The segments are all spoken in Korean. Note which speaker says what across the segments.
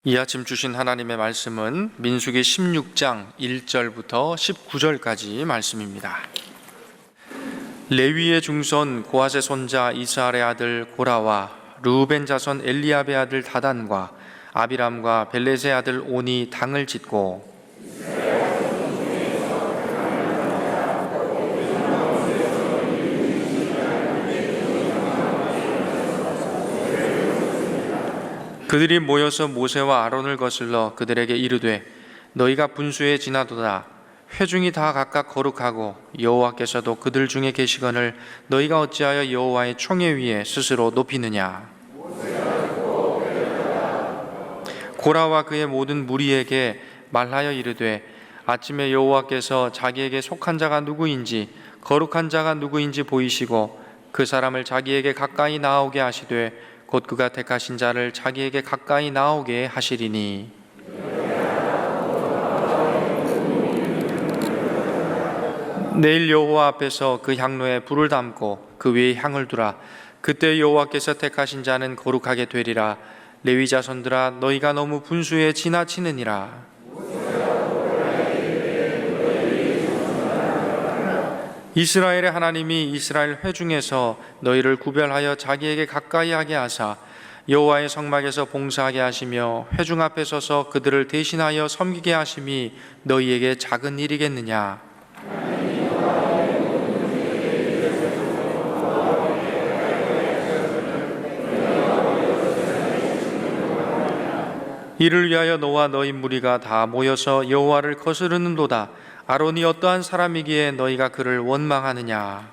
Speaker 1: 이 아침 주신 하나님의 말씀은 민수기 16장 1절부터 19절까지 말씀입니다. 레위의 중손 고핫의 손자 이스할의 아들 고라와 르우벤 자손 엘리압의 아들 다단과 아비람과 벨렛의 아들 온이 당을 짓고 그들이 모여서 모세와 아론을 거슬러 그들에게 이르되 너희가 분수에 지나도다. 회중이 다 각각 거룩하고 여호와께서도 그들 중에 계시거늘 너희가 어찌하여 여호와의 총회 위에 스스로 높이느냐. 고라와 그의 모든 무리에게 말하여 이르되 아침에 여호와께서 자기에게 속한 자가 누구인지 거룩한 자가 누구인지 보이시고 그 사람을 자기에게 가까이 나오게 하시되 곧 그가 택하신 자를 자기에게 가까이 나오게 하시리니 내일 여호와 앞에서 그 향로에 불을 담고 그 위에 향을 두라. 그때 여호와께서 택하신 자는 거룩하게 되리라. 레위 자손들아 너희가 너무 분수에 지나치느니라. 이스라엘의 하나님이 이스라엘 회중에서 너희를 구별하여 자기에게 가까이 하게 하사 여호와의 성막에서 봉사하게 하시며 회중 앞에 서서 그들을 대신하여 섬기게 하심이 너희에게 작은 일이겠느냐. 이를 위하여 너와 너희 무리가 다 모여서 여호와를 거스르는도다. 아론이 어떠한 사람이기에 너희가 그를 원망하느냐.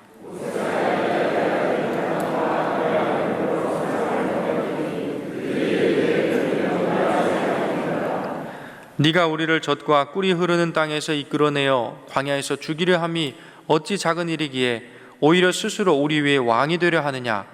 Speaker 1: 네가 우리를 젖과 꿀이 흐르는 땅에서 이끌어내어 광야에서 죽이려 함이 어찌 작은 일이기에 오히려 스스로 우리 위에 왕이 되려 하느냐.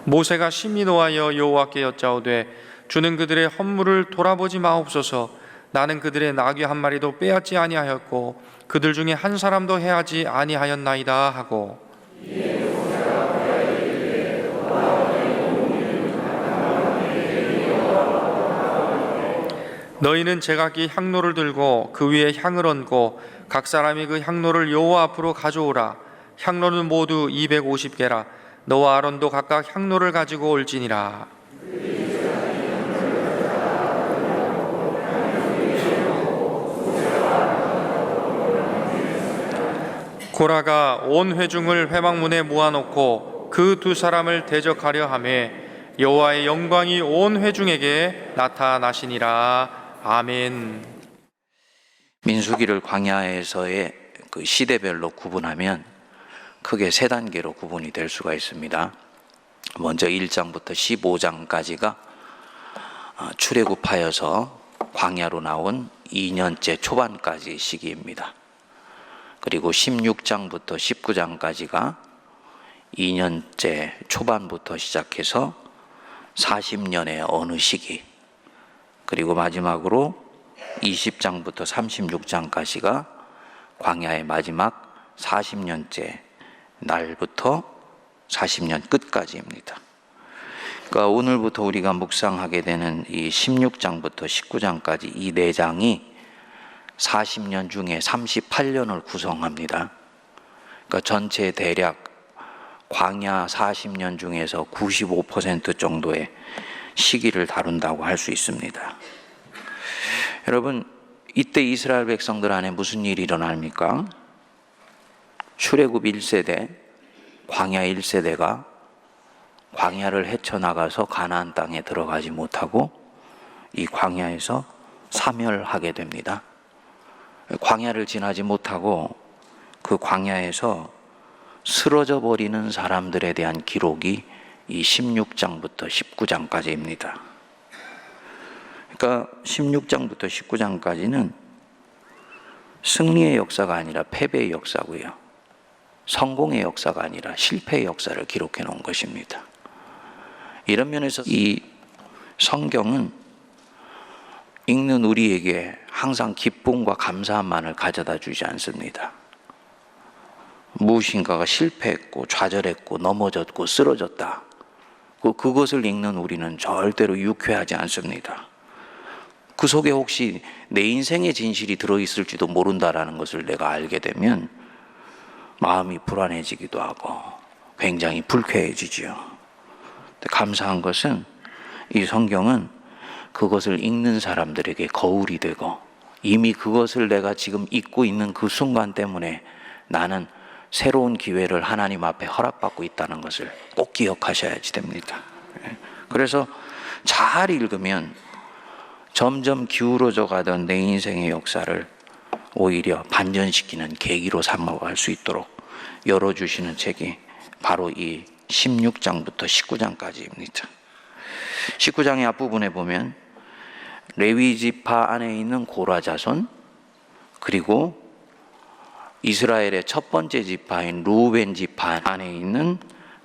Speaker 1: 모세가 심히 노하여 여호와께 여짜오되 주는 그들의 헌물을 돌아보지 마옵소서. 나는 그들의 나귀 한 마리도 빼앗지 아니하였고 그들 중에 한 사람도 해하지 아니하였나이다 하고 너희는 제각기 향로를 들고 그 위에 향을 얹고 각 사람이 그 향로를 여호와 앞으로 가져오라. 향로는 모두 250개라. 너와 아론도 각각 향로를 가지고 올지니라. 고라가 온 회중을 회막문에 모아놓고 그 두 사람을 대적하려 하매 여호와의 영광이 온 회중에게 나타나시니라. 아멘.
Speaker 2: 민수기를 광야에서의 그 시대별로 구분하면 크게 세 단계로 구분이 될 수가 있습니다. 먼저 1장부터 15장까지가 출애굽하여서 광야로 나온 2년째 초반까지 시기입니다. 그리고 16장부터 19장까지가 2년째 초반부터 시작해서 40년의 어느 시기, 그리고 마지막으로 20장부터 36장까지가 광야의 마지막 40년째 날부터 40년 끝까지입니다. 그러니까 오늘부터 우리가 묵상하게 되는 이 16장부터 19장까지 이 4장이 40년 중에 38년을 구성합니다. 그러니까 전체 대략 광야 40년 중에서 95% 정도의 시기를 다룬다고 할 수 있습니다. 여러분, 이때 이스라엘 백성들 안에 무슨 일이 일어납니까? 출애굽 1세대, 광야 1세대가 광야를 헤쳐나가서 가나안 땅에 들어가지 못하고 이 광야에서 사멸하게 됩니다. 광야를 지나지 못하고 그 광야에서 쓰러져 버리는 사람들에 대한 기록이 이 16장부터 19장까지입니다. 그러니까 16장부터 19장까지는 승리의 역사가 아니라 패배의 역사고요. 성공의 역사가 아니라 실패의 역사를 기록해 놓은 것입니다. 이런 면에서 이 성경은 읽는 우리에게 항상 기쁨과 감사함만을 가져다 주지 않습니다. 무엇인가가 실패했고 좌절했고 넘어졌고 쓰러졌다. 그것을 읽는 우리는 절대로 유쾌하지 않습니다. 그 속에 혹시 내 인생의 진실이 들어있을지도 모른다라는 것을 내가 알게 되면 마음이 불안해지기도 하고 굉장히 불쾌해지지요. 감사한 것은 이 성경은 그것을 읽는 사람들에게 거울이 되고 이미 그것을 내가 지금 읽고 있는 그 순간 때문에 나는 새로운 기회를 하나님 앞에 허락받고 있다는 것을 꼭 기억하셔야지 됩니다. 그래서 잘 읽으면 점점 기울어져 가던 내 인생의 역사를 오히려 반전시키는 계기로 삼아갈 수 있도록 열어주시는 책이 바로 이 16장부터 19장까지입니다. 19장의 앞부분에 보면 레위 지파 안에 있는 고라 자손, 그리고 이스라엘의 첫 번째 지파인 루벤 지파 안에 있는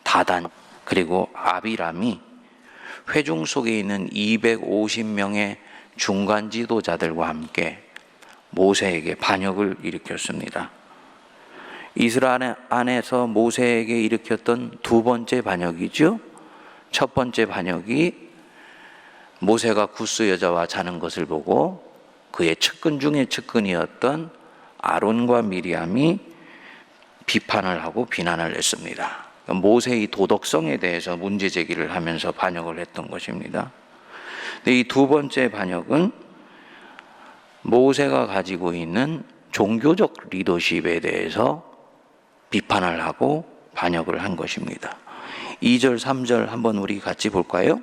Speaker 2: 다단, 그리고 아비람이 회중 속에 있는 250명의 중간 지도자들과 함께 모세에게 반역을 일으켰습니다. 이스라엘 안에서 모세에게 일으켰던 두 번째 반역이죠. 첫 번째 반역이 모세가 구스 여자와 자는 것을 보고 그의 측근 중에 측근이었던 아론과 미리암이 비판을 하고 비난을 했습니다. 모세의 도덕성에 대해서 문제 제기를 하면서 반역을 했던 것입니다. 이 두 번째 반역은 모세가 가지고 있는 종교적 리더십에 대해서 비판을 하고 반역을 한 것입니다. 2절, 3절 한번 우리 같이 볼까요?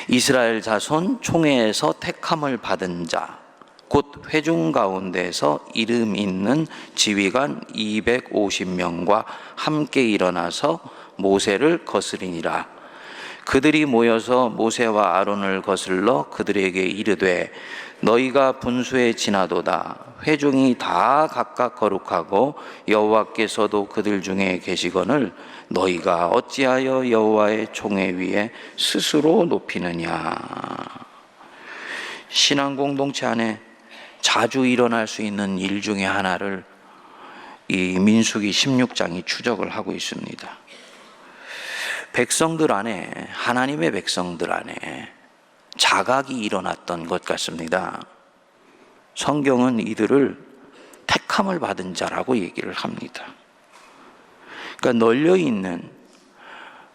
Speaker 2: 이스라엘 자손 총회에서 택함을 받은 자, 곧 회중 가운데서 이름 있는 지휘관 250명과 함께 일어나서 모세를 거스리니라. 그들이 모여서 모세와 아론을 거슬러 그들에게 이르되 너희가 분수에 지나도다. 회중이 다 각각 거룩하고 여호와께서도 그들 중에 계시거늘 너희가 어찌하여 여호와의 총회 위에 스스로 높이느냐. 신앙 공동체 안에 자주 일어날 수 있는 일 중에 하나를 이 민수기 16장이 추적을 하고 있습니다. 백성들 안에, 하나님의 백성들 안에 자각이 일어났던 것 같습니다. 성경은 이들을 택함을 받은 자라고 얘기를 합니다. 그러니까 널려있는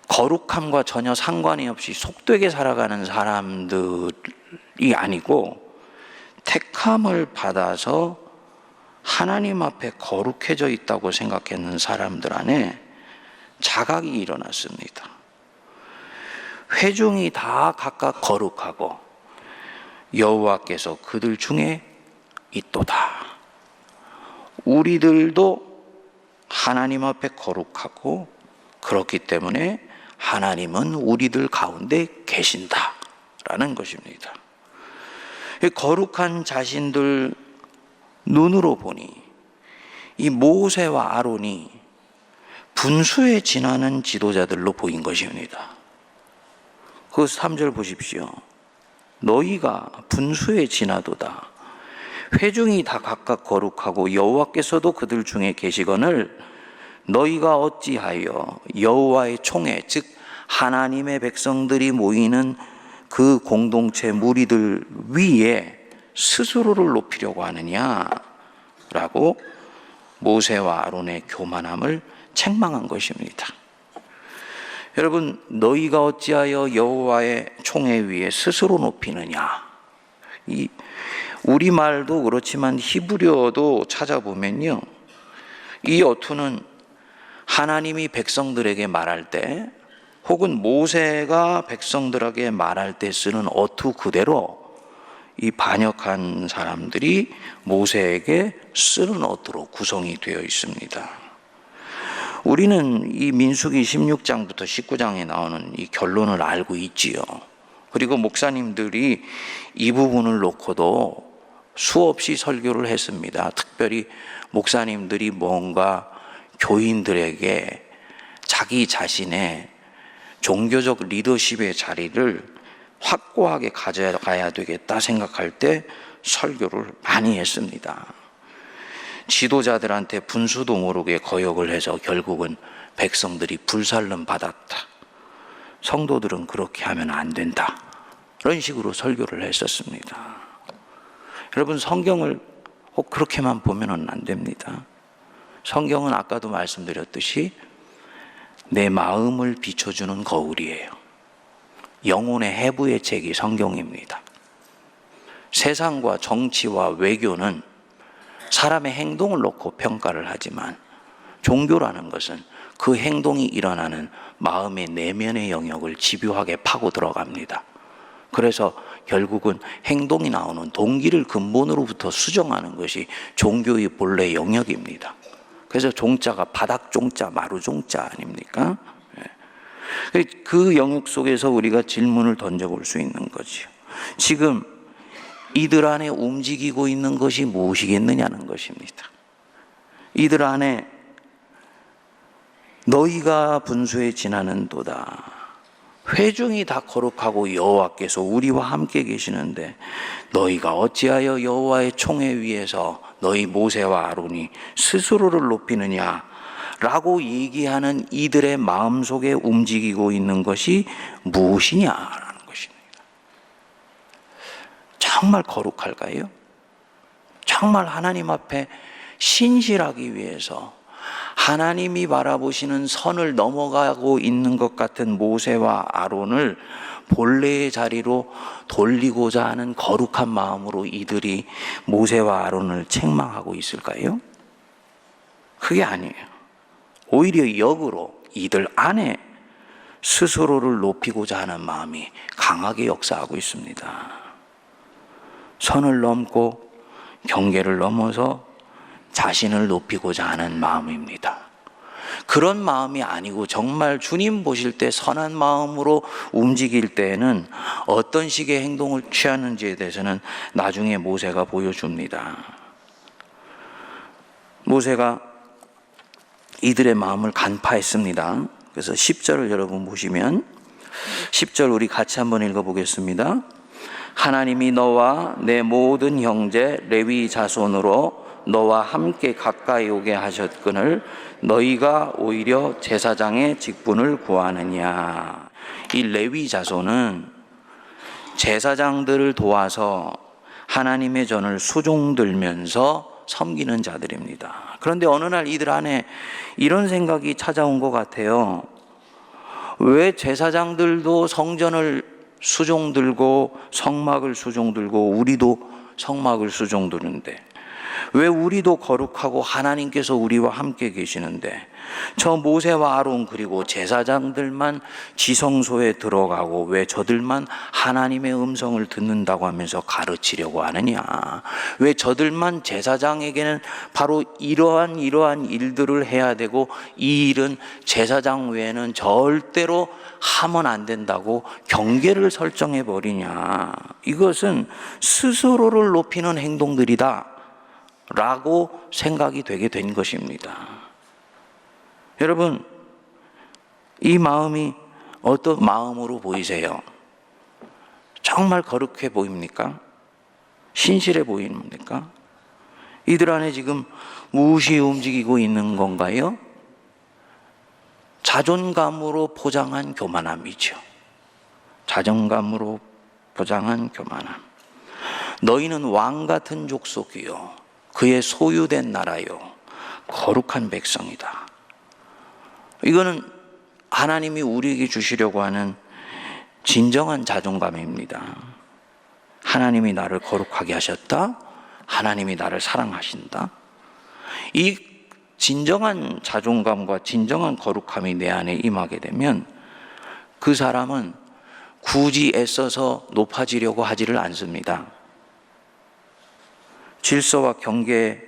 Speaker 2: 거룩함과 전혀 상관이 없이 속되게 살아가는 사람들이 아니고 택함을 받아서 하나님 앞에 거룩해져 있다고 생각했는 사람들 안에 자각이 일어났습니다. 회중이 다 각각 거룩하고 여호와께서 그들 중에 있도다. 우리들도 하나님 앞에 거룩하고 그렇기 때문에 하나님은 우리들 가운데 계신다라는 것입니다. 거룩한 자신들 눈으로 보니 이 모세와 아론이 분수에 지나는 지도자들로 보인 것입니다. 그 3절 보십시오. 너희가 분수에 지나도다. 회중이 다 각각 거룩하고 여호와께서도 그들 중에 계시거늘 너희가 어찌하여 여호와의 총회, 즉 하나님의 백성들이 모이는 그 공동체 무리들 위에 스스로를 높이려고 하느냐라고 모세와 아론의 교만함을 책망한 것입니다. 여러분, 너희가 어찌하여 여호와의 총회 위에 스스로 높이느냐. 이 우리말도 그렇지만 히브리어도 찾아보면요, 이 어투는 하나님이 백성들에게 말할 때 혹은 모세가 백성들에게 말할 때 쓰는 어투 그대로 이 반역한 사람들이 모세에게 쓰는 어투로 구성이 되어 있습니다. 우리는 이 민수기 16장부터 19장에 나오는 이 결론을 알고 있지요. 그리고 목사님들이 이 부분을 놓고도 수없이 설교를 했습니다. 특별히 목사님들이 뭔가 교인들에게 자기 자신의 종교적 리더십의 자리를 확고하게 가져가야 되겠다 생각할 때 설교를 많이 했습니다. 지도자들한테 분수도 모르게 거역을 해서 결국은 백성들이 불살름 받았다. 성도들은 그렇게 하면 안 된다. 그런 식으로 설교를 했었습니다. 여러분, 성경을 꼭 그렇게만 보면 안 됩니다. 성경은 아까도 말씀드렸듯이 내 마음을 비춰주는 거울이에요. 영혼의 해부의 책이 성경입니다. 세상과 정치와 외교는 사람의 행동을 놓고 평가를 하지만 종교라는 것은 그 행동이 일어나는 마음의 내면의 영역을 집요하게 파고 들어갑니다. 그래서 결국은 행동이 나오는 동기를 근본으로부터 수정하는 것이 종교의 본래 영역입니다. 그래서 종자가 바닥종자, 마루종자 아닙니까? 그 영역 속에서 우리가 질문을 던져볼 수 있는 거죠. 지금 이들 안에 움직이고 있는 것이 무엇이겠느냐는 것입니다. 이들 안에 너희가 분수에 지나는도다. 회중이 다 거룩하고 여호와께서 우리와 함께 계시는데 너희가 어찌하여 여호와의 총회 위에서 너희 모세와 아론이 스스로를 높이느냐 라고 얘기하는 이들의 마음속에 움직이고 있는 것이 무엇이냐라는 것입니다. 정말 거룩할까요? 정말 하나님 앞에 신실하기 위해서 하나님이 바라보시는 선을 넘어가고 있는 것 같은 모세와 아론을 본래의 자리로 돌리고자 하는 거룩한 마음으로 이들이 모세와 아론을 책망하고 있을까요? 그게 아니에요. 오히려 역으로 이들 안에 스스로를 높이고자 하는 마음이 강하게 역사하고 있습니다. 선을 넘고 경계를 넘어서 자신을 높이고자 하는 마음입니다. 그런 마음이 아니고 정말 주님 보실 때 선한 마음으로 움직일 때에는 어떤 식의 행동을 취하는지에 대해서는 나중에 모세가 보여줍니다. 모세가 이들의 마음을 간파했습니다. 그래서 10절을 여러분 보시면 10절 우리 같이 한번 읽어보겠습니다. 하나님이 너와 내 모든 형제 레위 자손으로 너와 함께 가까이 오게 하셨거늘 너희가 오히려 제사장의 직분을 구하느냐. 이 레위 자손은 제사장들을 도와서 하나님의 전을 수종들면서 섬기는 자들입니다. 그런데 어느 날 이들 안에 이런 생각이 찾아온 것 같아요. 왜 제사장들도 성전을 수종들고 성막을 수종들고 우리도 성막을 수종드는데 왜 우리도 거룩하고 하나님께서 우리와 함께 계시는데 저 모세와 아론 그리고 제사장들만 지성소에 들어가고 왜 저들만 하나님의 음성을 듣는다고 하면서 가르치려고 하느냐? 왜 저들만 제사장에게는 바로 이러한 일들을 해야 되고 이 일은 제사장 외에는 절대로 하면 안 된다고 경계를 설정해 버리냐? 이것은 스스로를 높이는 행동들이다 라고 생각이 되게 된 것입니다. 여러분, 이 마음이 어떤 마음으로 보이세요? 정말 거룩해 보입니까? 신실해 보입니까? 이들 안에 지금 무엇이 움직이고 있는 건가요? 자존감으로 포장한 교만함이죠. 자존감으로 포장한 교만함. 너희는 왕 같은 족속이요 그의 소유된 나라요 거룩한 백성이다. 이거는 하나님이 우리에게 주시려고 하는 진정한 자존감입니다. 하나님이 나를 거룩하게 하셨다. 하나님이 나를 사랑하신다. 이 진정한 자존감과 진정한 거룩함이 내 안에 임하게 되면 그 사람은 굳이 애써서 높아지려고 하지를 않습니다. 질서와 경계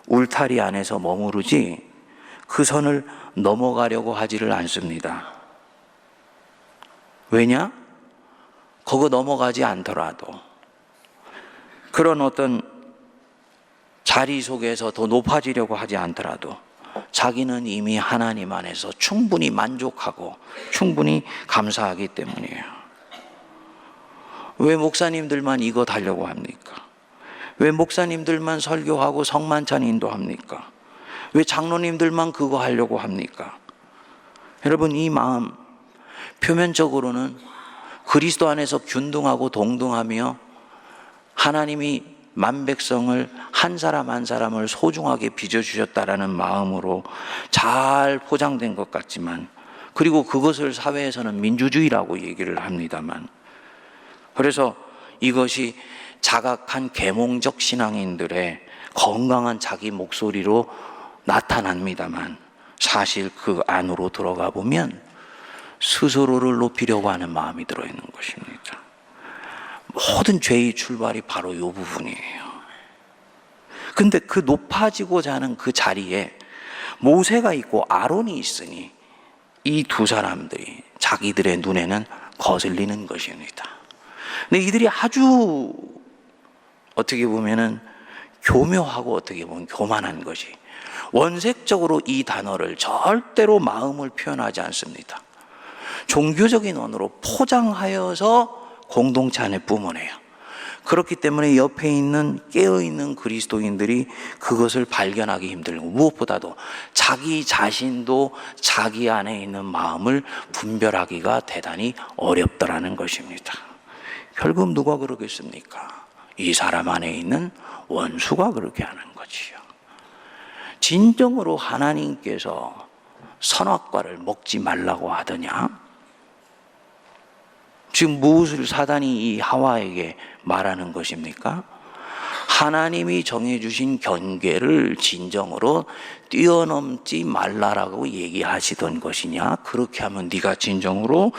Speaker 2: 울타리 안에서 머무르지 그 선을 넘어가려고 하지를 않습니다. 왜냐? 거기 넘어가지 않더라도 그런 어떤 자리 속에서 더 높아지려고 하지 않더라도 자기는 이미 하나님 안에서 충분히 만족하고 충분히 감사하기 때문이에요. 왜 목사님들만 이거 하려고 합니까? 왜 목사님들만 설교하고 성만찬 인도합니까? 왜 장로님들만 그거 하려고 합니까? 여러분, 이 마음 표면적으로는 그리스도 안에서 균등하고 동등하며 하나님이 만백성을 한 사람 한 사람을 소중하게 빚어주셨다라는 마음으로 잘 포장된 것 같지만, 그리고 그것을 사회에서는 민주주의라고 얘기를 합니다만, 그래서 이것이 자각한 계몽적 신앙인들의 건강한 자기 목소리로 나타납니다만, 사실 그 안으로 들어가 보면 스스로를 높이려고 하는 마음이 들어있는 것입니다. 모든 죄의 출발이 바로 이 부분이에요. 근데 그 높아지고자 하는 그 자리에 모세가 있고 아론이 있으니 이 두 사람들이 자기들의 눈에는 거슬리는 것입니다. 근데 이들이 아주 어떻게 보면은 교묘하고 어떻게 보면 교만한 것이, 원색적으로 이 단어를 절대로 마음을 표현하지 않습니다. 종교적인 언어로 포장하여서 공동체 안에 뿜어내요. 그렇기 때문에 옆에 있는 깨어있는 그리스도인들이 그것을 발견하기 힘들고, 무엇보다도 자기 자신도 자기 안에 있는 마음을 분별하기가 대단히 어렵더라는 것입니다. 결국 누가 그러겠습니까? 이 사람 안에 있는 원수가 그렇게 하는 거지요. 진정으로 하나님께서 선악과를 먹지 말라고 하더냐? 지금 무엇을 사단이 이 하와에게 말하는 것입니까? 하나님이 정해주신 경계를 진정으로 뛰어넘지 말라라고 얘기하시던 것이냐? 그렇게 하면 네가 진정으로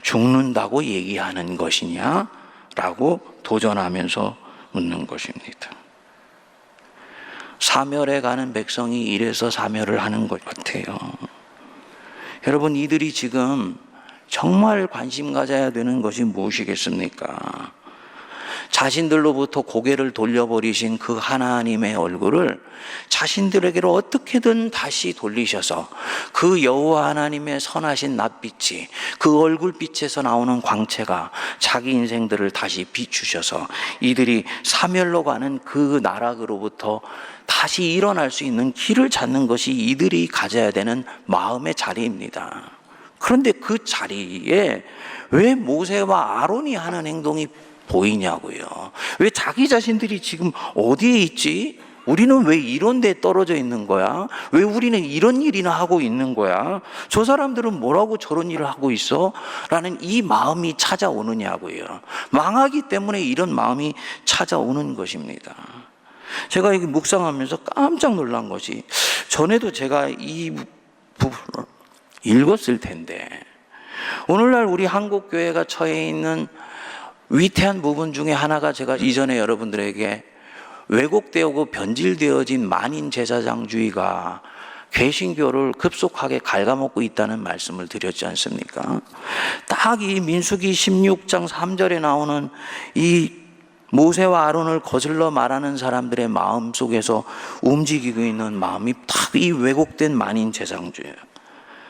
Speaker 2: 죽는다고 얘기하는 것이냐? 라고 도전하면서 묻는 것입니다. 사멸에 가는 백성이 이래서 사멸을 하는 것 같아요. 여러분, 이들이 지금 정말 관심 가져야 되는 것이 무엇이겠습니까? 자신들로부터 고개를 돌려버리신 그 하나님의 얼굴을 자신들에게로 어떻게든 다시 돌리셔서 그 여호와 하나님의 선하신 낯빛이, 그 얼굴빛에서 나오는 광채가 자기 인생들을 다시 비추셔서 이들이 사멸로 가는 그 나락으로부터 다시 일어날 수 있는 길을 찾는 것이 이들이 가져야 되는 마음의 자리입니다. 그런데 그 자리에 왜 모세와 아론이 하는 행동이 보이냐고요. 왜 자기 자신들이 지금 어디에 있지? 우리는 왜 이런 데 떨어져 있는 거야? 왜 우리는 이런 일이나 하고 있는 거야? 저 사람들은 뭐라고 저런 일을 하고 있어? 라는 이 마음이 찾아오느냐고요. 망하기 때문에 이런 마음이 찾아오는 것입니다. 제가 이게 묵상하면서 깜짝 놀란 것이, 전에도 제가 이 부분을 읽었을 텐데, 오늘날 우리 한국교회가 처해 있는 위태한 부분 중에 하나가, 제가 이전에 여러분들에게 왜곡되고 변질되어진 만인 제사장주의가 개신교를 급속하게 갉아먹고 있다는 말씀을 드렸지 않습니까? 딱 이 민수기 16장 3절에 나오는 이 모세와 아론을 거슬러 말하는 사람들의 마음 속에서 움직이고 있는 마음이 딱 이 왜곡된 만인 제사장주의예요.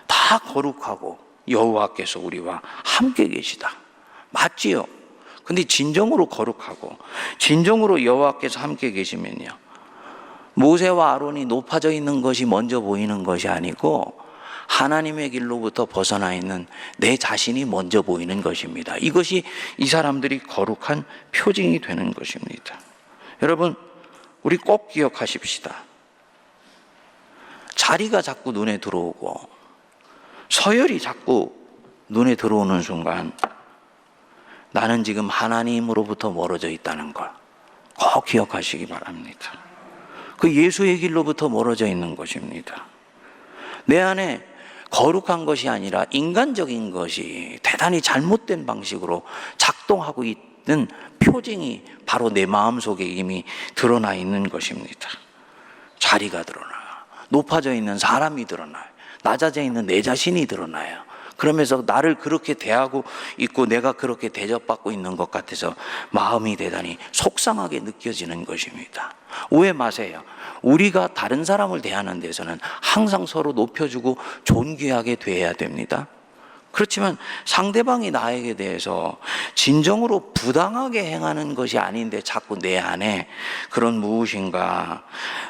Speaker 2: 다 거룩하고 여호와께서 우리와 함께 계시다. 맞지요? 근데 진정으로 거룩하고 진정으로 여호와께서 함께 계시면요, 모세와 아론이 높아져 있는 것이 먼저 보이는 것이 아니고 하나님의 길로부터 벗어나 있는 내 자신이 먼저 보이는 것입니다. 이것이 이 사람들이 거룩한 표징이 되는 것입니다. 여러분, 우리 꼭 기억하십시다. 자리가 자꾸 눈에 들어오고 서열이 자꾸 눈에 들어오는 순간 나는 지금 하나님으로부터 멀어져 있다는 걸 꼭 기억하시기 바랍니다. 그 예수의 길로부터 멀어져 있는 것입니다. 내 안에 거룩한 것이 아니라 인간적인 것이 대단히 잘못된 방식으로 작동하고 있는 표징이 바로 내 마음속에 이미 드러나 있는 것입니다. 자리가 드러나요. 높아져 있는 사람이 드러나요. 낮아져 있는 내 자신이 드러나요. 그러면서 나를 그렇게 대하고 있고 내가 그렇게 대접받고 있는 것 같아서 마음이 대단히 속상하게 느껴지는 것입니다. 오해 마세요. 우리가 다른 사람을 대하는 데서는 항상 서로 높여주고 존귀하게 대해야 됩니다. 그렇지만 상대방이 나에게 대해서 진정으로 부당하게 행하는 것이 아닌데 자꾸 내 안에 그런 무엇인가,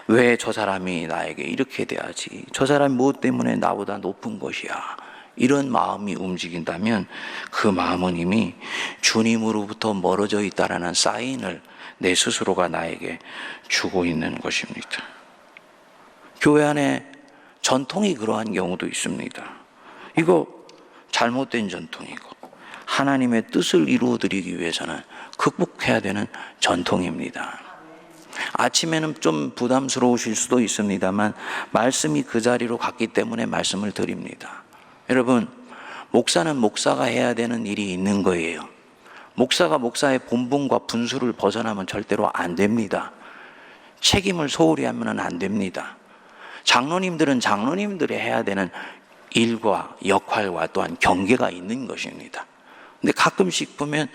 Speaker 2: 왜 저 사람이 나에게 이렇게 대하지? 저 사람이 무엇 때문에 나보다 높은 것이야? 이런 마음이 움직인다면 그 마음은 이미 주님으로부터 멀어져 있다라는 사인을 내 스스로가 나에게 주고 있는 것입니다. 교회 안에 전통이 그러한 경우도 있습니다. 이거 잘못된 전통이고 하나님의 뜻을 이루어드리기 위해서는 극복해야 되는 전통입니다. 아침에는 좀 부담스러우실 수도 있습니다만 말씀이 그 자리로 갔기 때문에 말씀을 드립니다. 여러분, 목사는 목사가 해야 되는 일이 있는 거예요. 목사가 목사의 본분과 분수를 벗어나면 절대로 안 됩니다. 책임을 소홀히 하면 안 됩니다. 장로님들은 장로님들이 해야 되는 일과 역할과 또한 경계가 있는 것입니다. 근데 가끔씩 보면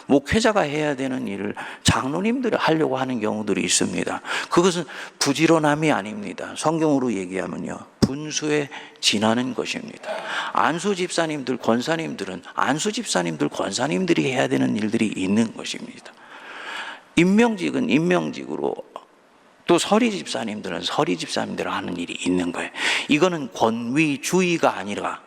Speaker 2: 목회자가 해야 되는 일을 장로님들이 하려고 하는 경우들이 있습니다. 그것은 부지런함이 아닙니다. 성경으로 얘기하면요, 분수에 지나는 것입니다. 안수 집사님들, 권사님들은 안수 집사님들, 권사님들이 해야 되는 일들이 있는 것입니다. 임명직은 임명직으로, 또 서리 집사님들은 서리 집사님들 하는 일이 있는 거예요. 이거는 권위주의가 아니라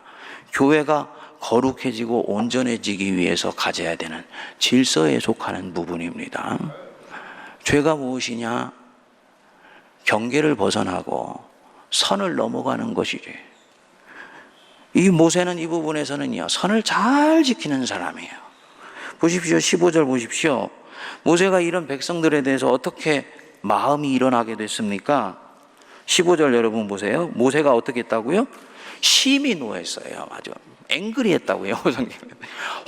Speaker 2: 교회가 거룩해지고 온전해지기 위해서 가져야 되는 질서에 속하는 부분입니다. 죄가 무엇이냐? 경계를 벗어나고 선을 넘어가는 것이지. 이 모세는 이 부분에서는요, 선을 잘 지키는 사람이에요. 보십시오. 15절 보십시오. 모세가 이런 백성들에 대해서 어떻게 마음이 일어나게 됐습니까? 15절 여러분 보세요. 모세가 어떻게 했다고요? 심히 노했어요. 맞아. 앵그리 했다고요.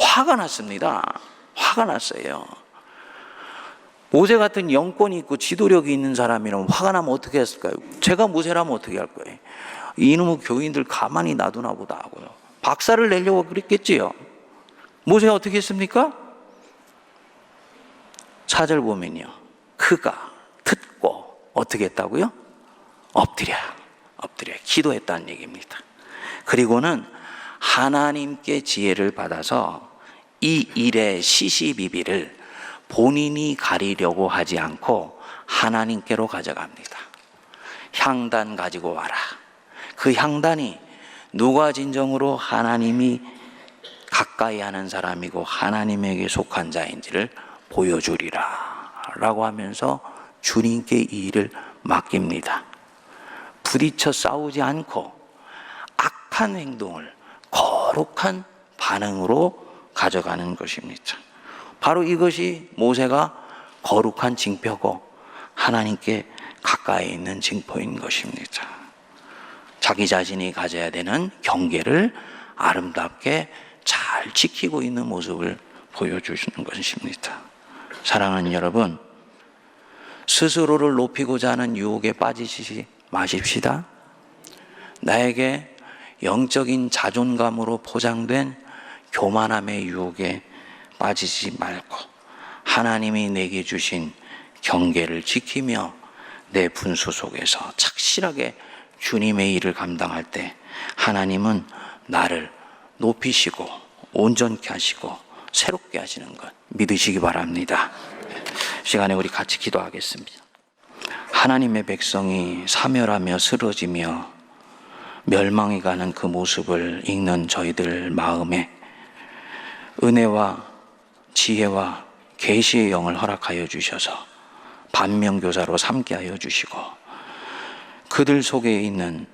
Speaker 2: 화가 났습니다. 화가 났어요. 모세 같은 영권이 있고 지도력이 있는 사람이라면 화가 나면 어떻게 했을까요? 제가 모세라면 어떻게 할 거예요? 이놈의 교인들 가만히 놔두나 보다 하고요. 박살을 내려고 그랬겠지요. 모세가 어떻게 했습니까? 4절 보면요, 그가 듣고 어떻게 했다고요? 엎드려 기도했다는 얘기입니다. 그리고는 하나님께 지혜를 받아서 이 일의 시시비비를 본인이 가리려고 하지 않고 하나님께로 가져갑니다. 향단 가지고 와라. 그 향단이 누가 진정으로 하나님이 가까이 하는 사람이고 하나님에게 속한 자인지를 보여주리라 라고 하면서 주님께 이 일을 맡깁니다. 부딪혀 싸우지 않고 악한 행동을 거룩한 반응으로 가져가는 것입니다. 바로 이것이 모세가 거룩한 징표고 하나님께 가까이 있는 징표인 것입니다. 자기 자신이 가져야 되는 경계를 아름답게 잘 지키고 있는 모습을 보여주시는 것입니다. 사랑하는 여러분, 스스로를 높이고자 하는 유혹에 빠지지 마십시다. 나에게 영적인 자존감으로 포장된 교만함의 유혹에 빠지지 말고 하나님이 내게 주신 경계를 지키며 내 분수 속에서 착실하게 주님의 일을 감당할 때 하나님은 나를 높이시고 온전케 하시고 새롭게 하시는 것 믿으시기 바랍니다. 시간에 우리 같이 기도하겠습니다. 하나님의 백성이 사멸하며 쓰러지며 멸망해 가는 그 모습을 읽는 저희들 마음에 은혜와 지혜와 계시의 영을 허락하여 주셔서 반면교사로 삼게 하여 주시고 그들 속에 있는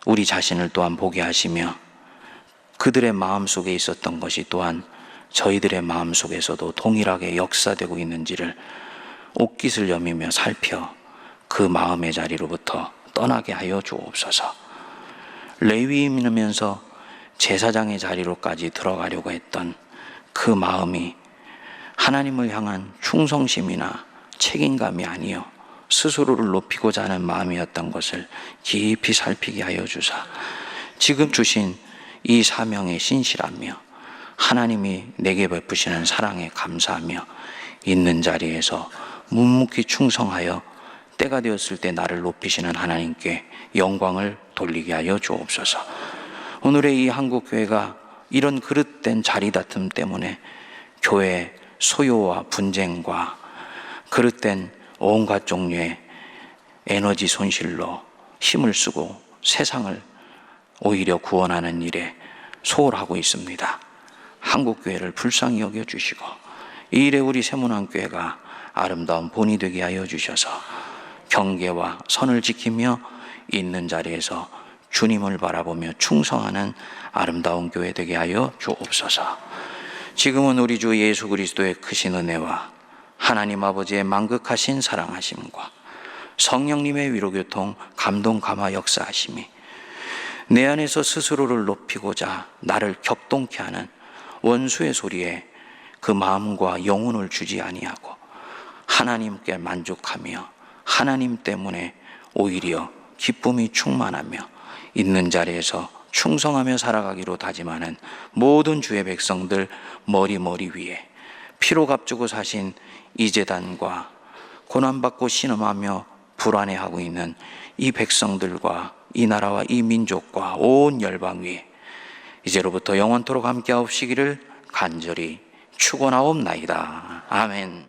Speaker 2: 우리 자신을 또한 보게 하시며 그들의 마음속에 있었던 것이 또한 저희들의 마음속에서도 동일하게 역사되고 있는지를 옷깃을 여미며 살펴 그 마음의 자리로부터 떠나게 하여 주옵소서. 레위인이면서 제사장의 자리로까지 들어가려고 했던 그 마음이 하나님을 향한 충성심이나 책임감이 아니요 스스로를 높이고자 하는 마음이었던 것을 깊이 살피게 하여 주사 지금 주신 이 사명에 신실하며 하나님이 내게 베푸시는 사랑에 감사하며 있는 자리에서 묵묵히 충성하여 때가 되었을 때 나를 높이시는 하나님께 영광을 돌리게 하여 주옵소서. 오늘의 이 한국교회가 이런 그릇된 자리 다툼 때문에 교회 소요와 분쟁과 그릇된 온갖 종류의 에너지 손실로 힘을 쓰고 세상을 오히려 구원하는 일에 소홀하고 있습니다. 한국교회를 불쌍히 여겨주시고 이 일에 우리 세문안교회가 아름다운 본이 되게 하여 주셔서 경계와 선을 지키며 있는 자리에서 주님을 바라보며 충성하는 아름다운 교회 되게 하여 주옵소서. 지금은 우리 주 예수 그리스도의 크신 은혜와 하나님 아버지의 만극하신 사랑하심과 성령님의 위로교통 감동 감화 역사하심이 내 안에서 스스로를 높이고자 나를 격동케 하는 원수의 소리에 그 마음과 영혼을 주지 아니하고 하나님께 만족하며 하나님 때문에 오히려 기쁨이 충만하며 있는 자리에서 충성하며 살아가기로 다짐하는 모든 주의 백성들 머리 위에 피로 값주고 사신 이재단과 고난받고 신음하며 불안해하고 있는 이 백성들과 이 나라와 이 민족과 온 열방 위에 이제로부터 영원토록 함께하옵시기를 간절히 축원하옵나이다. 아멘.